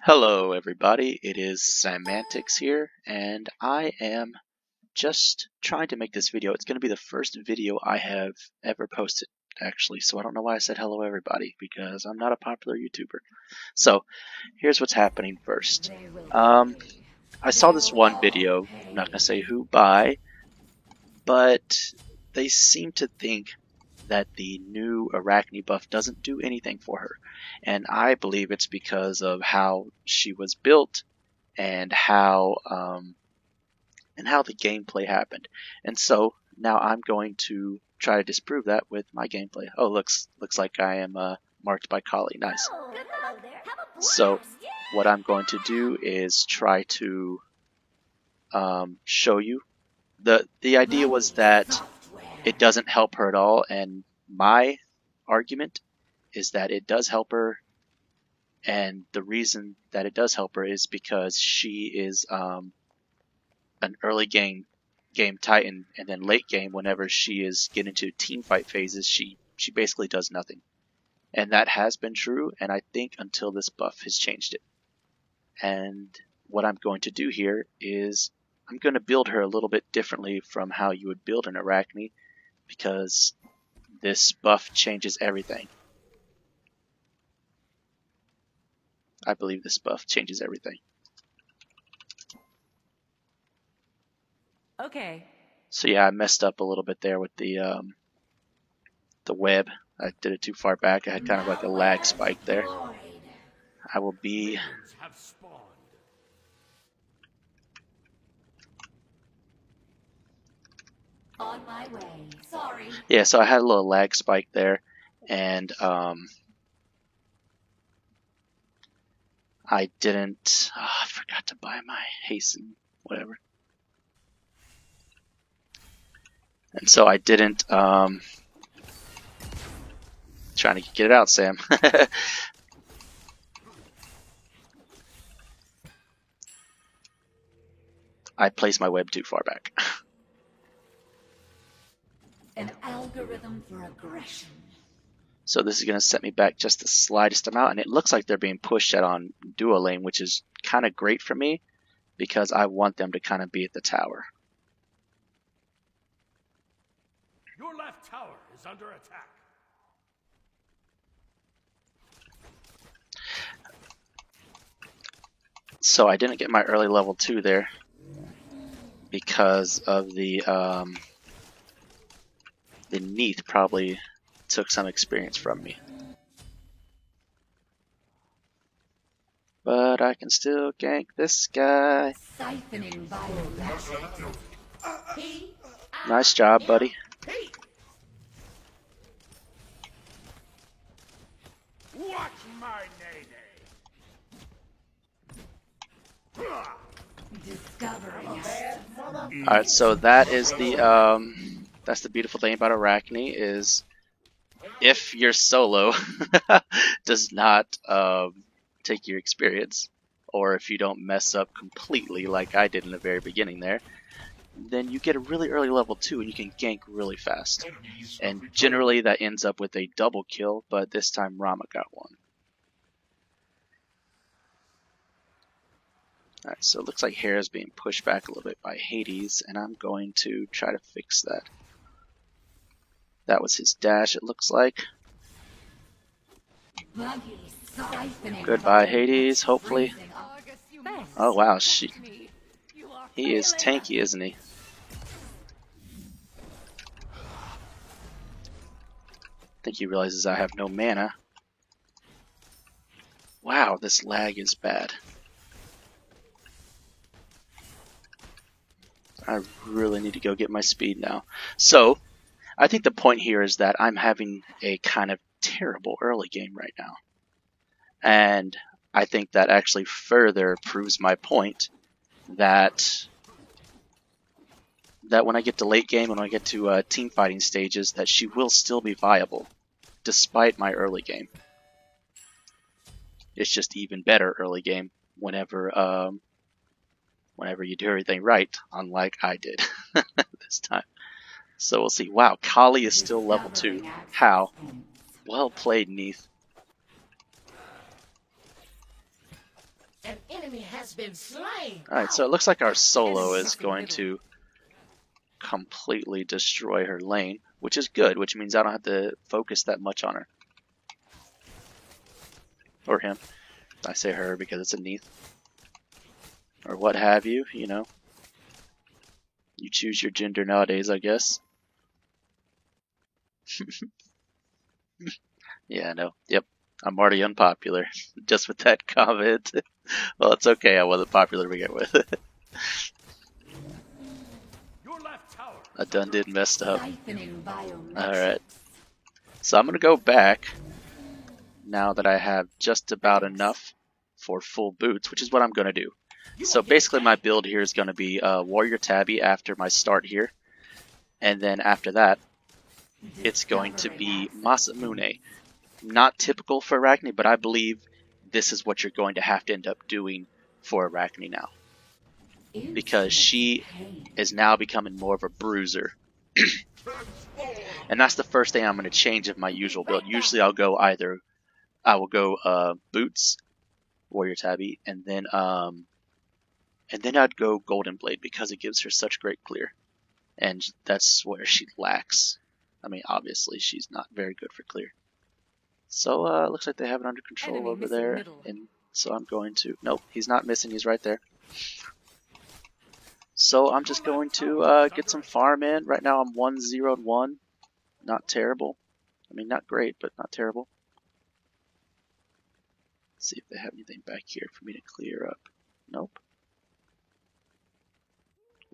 Hello everybody, it is Semantics here, and I am just trying to make this video. It's going to be the first video I have ever posted, actually, so I don't know why I said hello everybody, because I'm not a popular YouTuber. So, here's what's happening first. I saw this one video, I'm not going to say who by, but they seem to think that the new Arachne buff doesn't do anything for her. And I believe it's because of how she was built and how the gameplay happened. And so now I'm going to try to disprove that with my gameplay. Oh, looks like I am marked by Kali. Nice. So what I'm going to do is try to show you. The idea was that it doesn't help her at all, and my argument is that it does help her, and the reason that it does help her is because she is an early game Titan, and then late game, whenever she is getting into team fight phases, she basically does nothing. And that has been true, and I think until this buff has changed it. And what I'm going to do here is I'm going to build her a little bit differently from how you would build an Arachne, because this buff changes everything. I believe this buff changes everything. Okay. So yeah, I messed up a little bit there with the web. I did it too far back. I had kind of like a lag spike there. I will be... On my way. Sorry. Yeah, so I had a little lag spike there, and I didn't... Oh, I forgot to buy my hasten, whatever. And so I didn't... Trying to get it out, Sam. I placed my web too far back. An algorithm for aggression. So this is going to set me back just the slightest amount, and it looks like they're being pushed out on duo lane, which is kind of great for me because I want them to kind of be at the tower. Your left tower is under attack. So I didn't get my early level 2 there because of the Neith probably took some experience from me. But I can still gank this guy. Siphoning Nice job, buddy. Watch my nay-nay. discovering. Alright, so that is that's the beautiful thing about Arachne, is if your solo does not take your experience, or if you don't mess up completely like I did in the very beginning there, then you get a really early level 2 and you can gank really fast. And generally that ends up with a double kill, but this time Rama got one. Alright, so it looks like Hera's being pushed back a little bit by Hades, and I'm going to try to fix that. That was his dash, it looks like. Goodbye, Hades, hopefully. Oh wow, he is tanky, isn't he? I think he realizes I have no mana. Wow, this lag is bad. I really need to go get my speed now. So, I think the point here is that I'm having a kind of terrible early game right now. And I think that actually further proves my point that when I get to late game and when I get to team fighting stages, that she will still be viable despite my early game. It's just even better early game whenever you do everything right, unlike I did this time. So we'll see. Wow, Kali is still level 2. How? Well played, Neith. enemy has been slain. Alright, so it looks like our solo is going to completely destroy her lane, which is good, which means I don't have to focus that much on her. Or him. I say her because it's a Neith. Or what have you, you know. You choose your gender nowadays, I guess. Yeah, I know. Yep. I'm already unpopular. Just with that comment. Well, it's okay, I wasn't popular to begin with. Your left tower I done did messed up. Siphoning biometrics. Alright. So I'm going to go back now that I have just about enough for full boots, which is what I'm going to do. So basically my build here is going to be Warrior Tabby after my start here. And then after that, it's going to be Masamune. Not typical for Arachne, but I believe this is what you're going to have to end up doing for Arachne now. Because she is now becoming more of a bruiser. And that's the first thing I'm going to change of my usual build. Usually I will go Boots, Warrior Tabby, and then I'd go Golden Blade because it gives her such great clear. And that's where she lacks. I mean, obviously she's not very good for clear. So looks like they have it under control Enemy over missing there. middle. And so I'm going to, nope, he's not missing, he's right there. So I'm just going to get some farm in. Right now I'm 1-0-1. Not terrible. I mean, not great, but not terrible. Let's see if they have anything back here for me to clear up. Nope.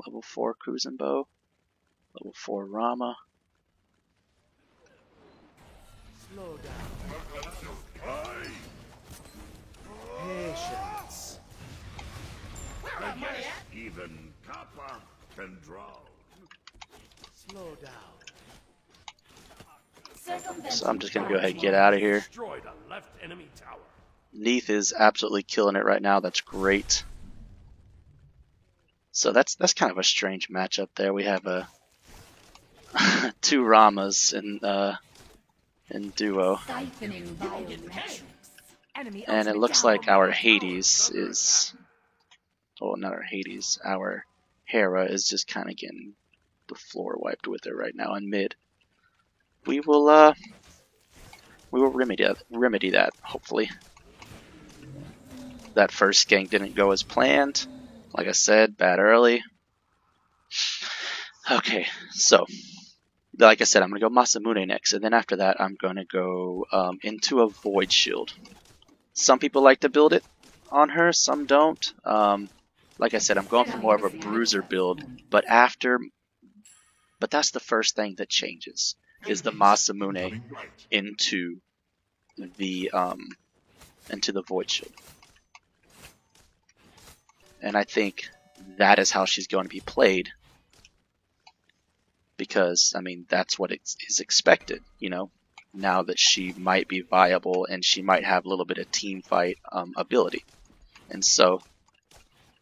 Level 4 Kuzenbo. Level 4 Rama. Slow down. Patience. Where my money at? even Kappa can draw. Slow down. So I'm just going to go ahead and get out of here. Destroyed a left enemy tower. Neith is absolutely killing it right now. That's great. So that's kind of a strange matchup there. We have two Ramas in duo, Siphoning biometrics. Enemy and it ultimate looks down. like our Hades is, well, not our Hades, our Hera is just kind of getting the floor wiped with her right now in mid. We will remedy that hopefully. That first gank didn't go as planned. Like I said, bad early. Okay, so like I said, I'm gonna go Masamune next, and then after that, I'm gonna go into a Void Shield. Some people like to build it on her, some don't. Like I said, I'm going for more of a bruiser build, but that's the first thing that changes is the Masamune into the Void Shield. And I think that is how she's going to be played. Because, I mean, that's what is expected, you know, now that she might be viable and she might have a little bit of team fight ability. And so,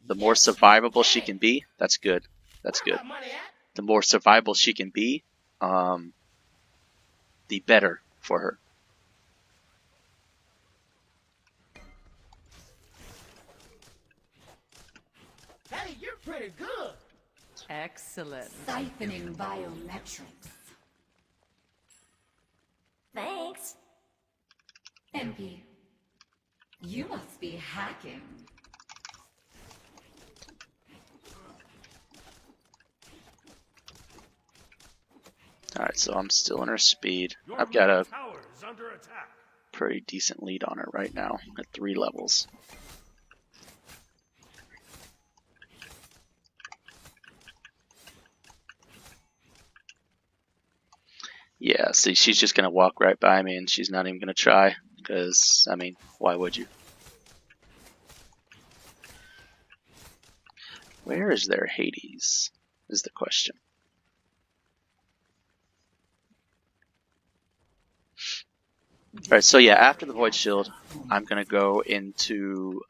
the more survivable she can be, that's good. That's good. Where my money at? The more survivable she can be, the better for her. Hey, you're pretty good. Excellent. Siphoning biometrics. Thanks. MP, you must be hacking. Alright, so I'm still in her speed. Your I've got a middle tower is under attack. pretty decent lead on her right now at 3 levels. Yeah, see, she's just going to walk right by me and she's not even going to try. Because, I mean, why would you? Where is their Hades, is the question. Alright, so yeah, after the Void Shield, I'm going to go into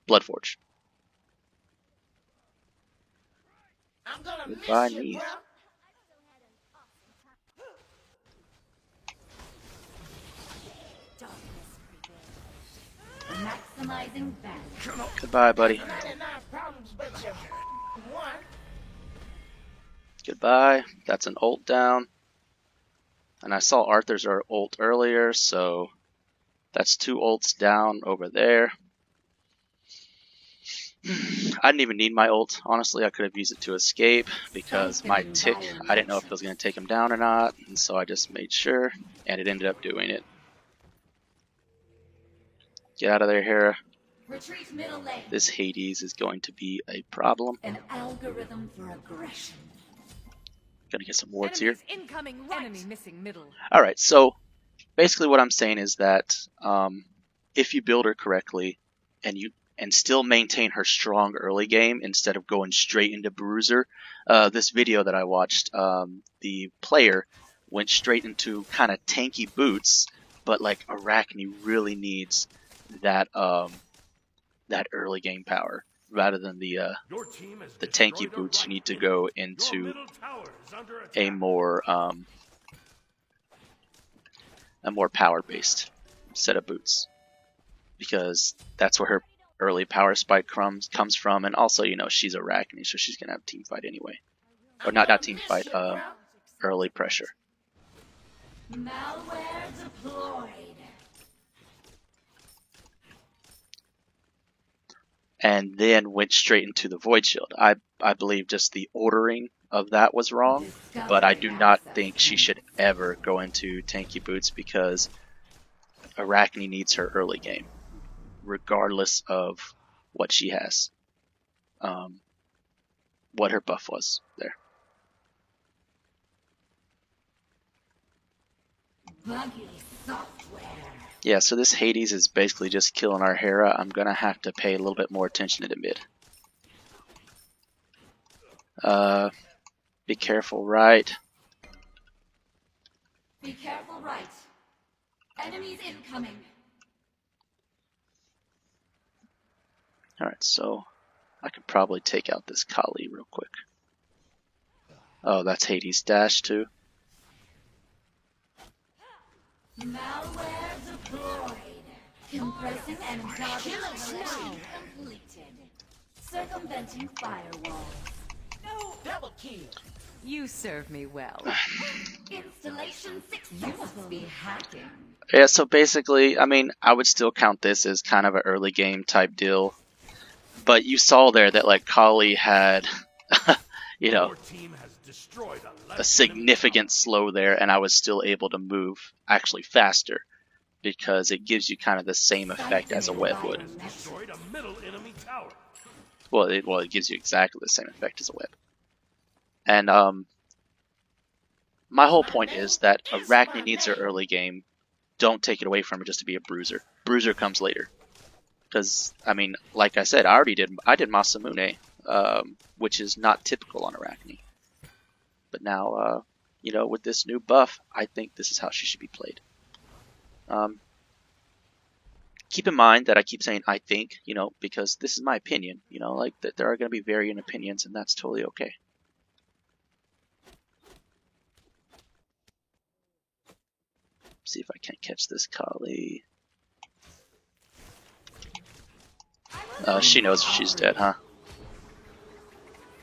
Bloodforge. I'm gonna Goodbye, miss you, Neith. bro. Maximizing balance. Goodbye, buddy. 99 problems, but you one. Goodbye. That's an ult down. And I saw Arthur's ult earlier, so that's 2 ults down over there. I didn't even need my ult. Honestly, I could have used it to escape because my tick, I didn't know if it was going to take him down or not, and so I just made sure, and it ended up doing it. Get out of there, Hera. Retreat middle lane. This Hades is going to be a problem. An algorithm for aggression. Gonna get some wards here. Enemies incoming right. Enemy missing middle. Alright, so basically what I'm saying is that if you build her correctly and still maintain her strong early game instead of going straight into Bruiser, this video that I watched, the player went straight into kind of tanky boots, but like Arachne really needs that that early game power rather than the tanky boots. You need to go into a more power based set of boots, because that's where her early power spike comes from, and also, you know, she's Arachne, so she's gonna have team fight anyway, or not team fight, early pressure. Malware deployed. And then went straight into the Void Shield. I believe just the ordering of that was wrong, but I do not think she should ever go into tanky boots, because Arachne needs her early game, regardless of what she has, what her buff was there. Buggy software. Yeah, so this Hades is basically just killing our Hera. I'm gonna have to pay a little bit more attention to the mid. Be careful, right? Be careful, right. Enemies incoming. Alright, so I could probably take out this Kali real quick. Oh, that's Hades' dash too. Malware deployed. Compressing and target completed. Circumventing firewall. No, double kill. You serve me well. Installation 6. You must be hacking. Yeah, so basically, I mean, I would still count this as kind of an early game type deal. But you saw there that, like, Kali had, you know, a significant slow there, and I was still able to move actually faster, because it gives you kind of the same effect as a web would. Well, it gives you exactly the same effect as a web. And my whole point is that Arachne needs her early game. Don't take it away from her just to be a bruiser. Bruiser comes later. Because, I mean, like I said, I did Masamune, which is not typical on Arachne. But now, you know, with this new buff, I think this is how she should be played. Keep in mind that I keep saying I think, you know, because this is my opinion. You know, like, there are going to be varying opinions, and that's totally okay. See if I can't catch this Kali. She knows she's dead, huh?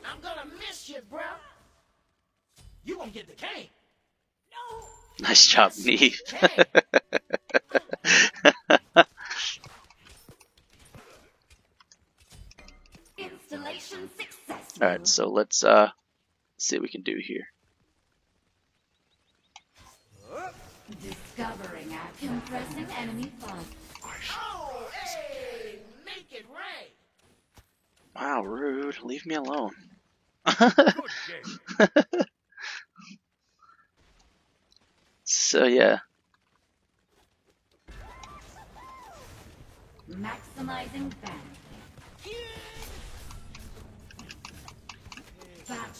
I'm gonna miss you, bro. You gonna get the cane. No. Nice job, Neve. Installation successful. Alright, so let's see what we can do here. Discovering our compressing enemy fog. Oh, hey, make it rain. Wow, rude. Leave me alone. So yeah. Maximizing benefit.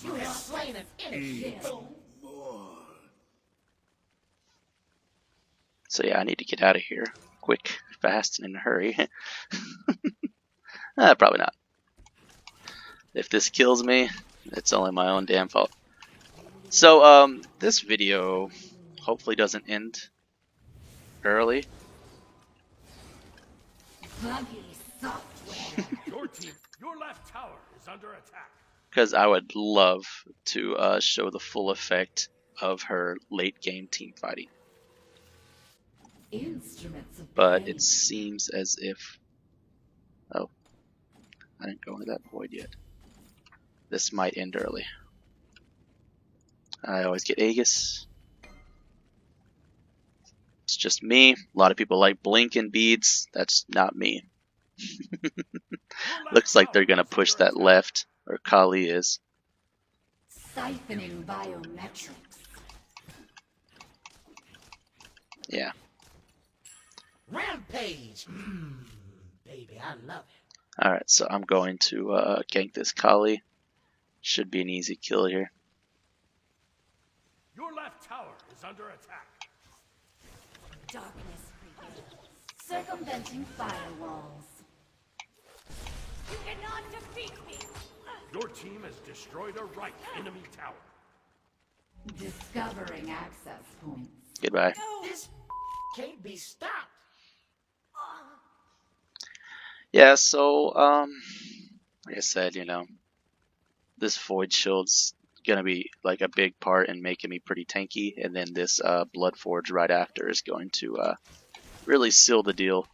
You have slain an enemy. Boom. So yeah, I need to get out of here quick, fast, and in a hurry. Probably not. If this kills me, it's only my own damn fault. So this video hopefully doesn't end early. Buggy software. Your left tower is under attack. Because I would love to show the full effect of her late game team fighting. Instruments of But pain. it seems as if... Oh, I didn't go into that void yet. This might end early. I always get Aegis. It's just me. A lot of people like blinking beads. That's not me. Looks like they're gonna push that left, or Kali is. Siphoning biometrics. Yeah. Rampage. Baby, I love it. Alright, so I'm going to gank this Kali. Should be an easy kill here. Your left tower is under attack. Darkness prevails. Circumventing firewalls. You cannot defeat me. Your team has destroyed a right enemy tower. Discovering access points. Goodbye. This can't be stopped. Yeah, so, like I said, you know, this Void Shield's gonna be like a big part in making me pretty tanky, and then this Blood Forge right after is going to really seal the deal.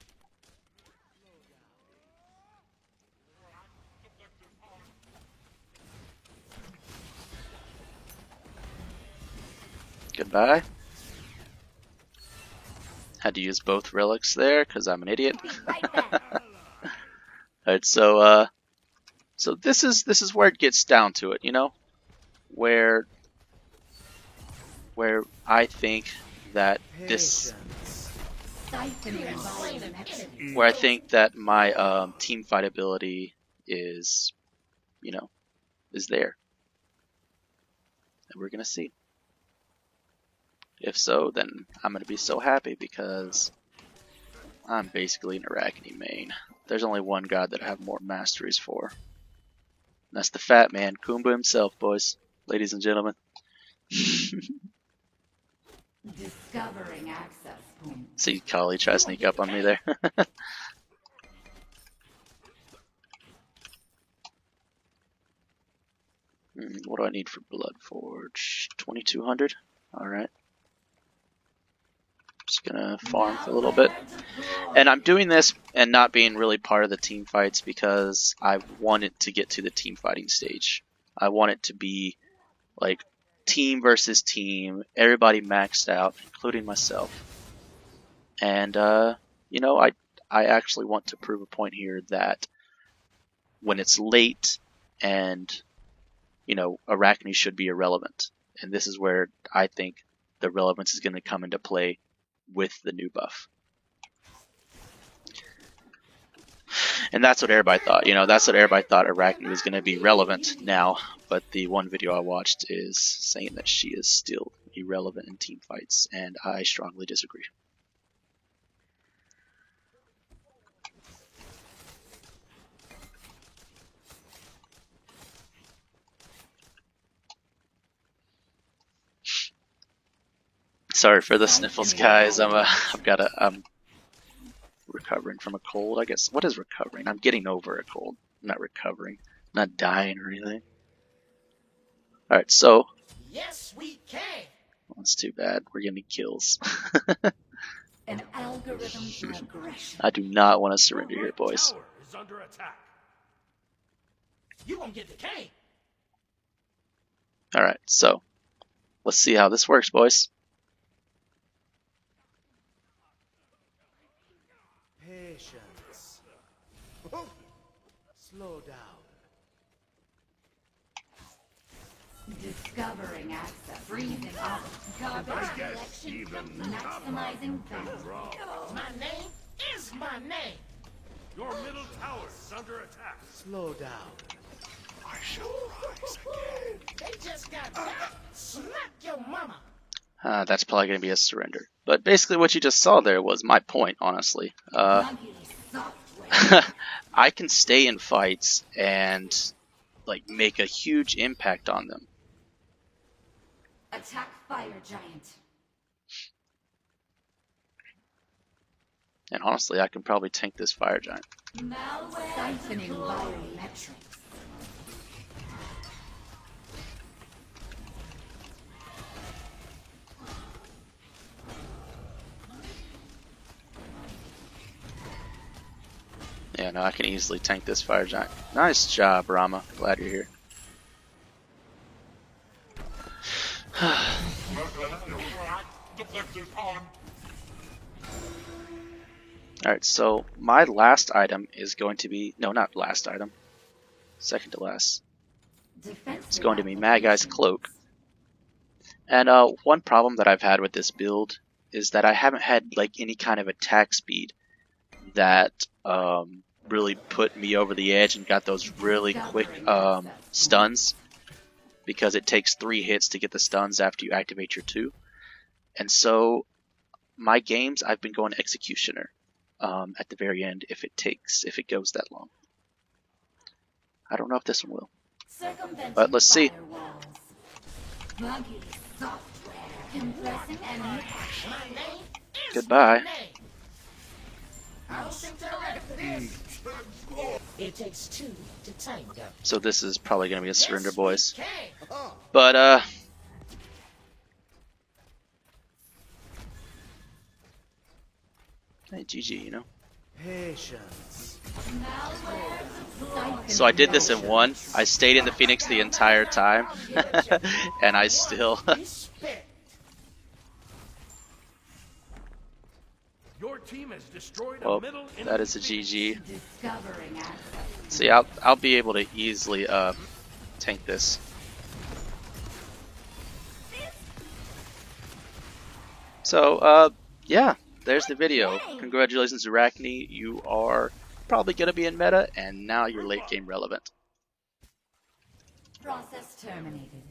Goodbye. Had to use both relics there because I'm an idiot. Right back. Alright, so this is where it gets down to it, you know, where I think that this, Siphoning biometrics. where I think that my team fight ability is, you know, is there, and we're gonna see. If so, then I'm gonna be so happy because I'm basically an Arachne main. There's only one god that I have more masteries for. And that's the fat man, Kumba himself, boys, ladies and gentlemen. Discovering access points. See Kali try to sneak up on me there. What do I need for Blood Forge? 2200? Alright. Just gonna farm for a little bit. And I'm doing this and not being really part of the team fights because I want it to get to the team fighting stage. I want it to be like team versus team, everybody maxed out, including myself. And you know, I actually want to prove a point here that when it's late and, you know, Arachne should be irrelevant. And this is where I think the relevance is going to come into play with the new buff. And that's what everybody thought, you know, that's what everybody thought Arachne was going to be relevant now, but the one video I watched is saying that she is still irrelevant in team fights, and I strongly disagree. Sorry for the sniffles, guys. I'm recovering from a cold, I guess. What is recovering? I'm getting over a cold. I'm not recovering. I'm not dying or anything. Alright, so... Yes, we can. Well, that's too bad. We're getting kills. An algorithm for aggression. I do not want to surrender here, boys. Tower is under attack. You gonna get the cane. Alright, so... Let's see how this works, boys. Patience. Slow down. Discovering access. Freezing off. Garbage collection. Maximizing value. My name is my name. Your middle tower is under attack. Slow down. I shall rise again. They just got back. Smack your mama. That's probably going to be a surrender. But basically what you just saw there was my point, honestly. Buggy software. I can stay in fights and like make a huge impact on them. Attack fire giant. And honestly, I can probably tank this fire giant. Siphoning biometrics. Yeah, no, I can easily tank this fire giant. Nice job, Rama. Glad you're here. Alright, so my last item is going to be... No, not last item. Second to last. It's going to be Mad Guy's Cloak. And one problem that I've had with this build is that I haven't had like any kind of attack speed that really put me over the edge and got those really quick stuns, because it takes 3 hits to get the stuns after you activate your 2. And so my games, I've been going Executioner at the very end if it goes that long. I don't know if this one will. But let's see. Buggy software. Compressing enemy action. My name is Goodbye. my name. I don't think they're ready for this. It takes 2 to tango. So this is probably going to be a surrender, Yes, boys. we can. But, hey, GG, you know. Patience. So I did this in one. I stayed in the Phoenix the entire time, and I still... Respect. Your team has destroyed Well, a middle that is a GG. Discovering assets. See, I'll be able to easily tank this. So yeah, there's the video. Congratulations, Arachne. You are probably gonna be in meta, and now you're late game relevant. Process terminated.